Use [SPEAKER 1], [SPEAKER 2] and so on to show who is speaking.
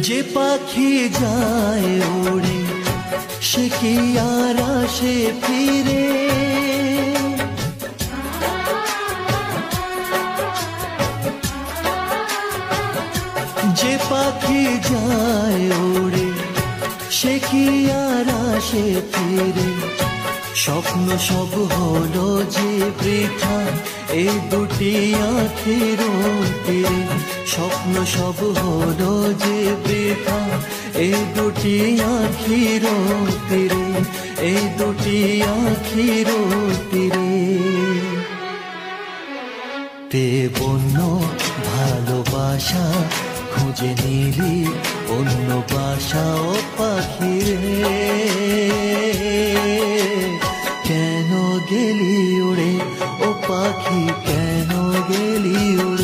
[SPEAKER 1] যে পাখি যায় উড়ে সে কি আর আসে ফিরে, যে পাখি যায় উড়ে সে কি আর আসে ফিরে। স্বপ্ন সব হলো যে বৃথা এই দুটি আঁখির তীরে, স্বপ্ন সব হলো যে বৃথা এই দুটি আঁখির তীরে, এই দুটি আঁখির তীরে। তে বন্য ভালোবাসা খুঁজে নিলি অন্য বাসা ও পাখিরে, কেন গেলি উড়ে ও পাখি কেন গেলি উড়ে।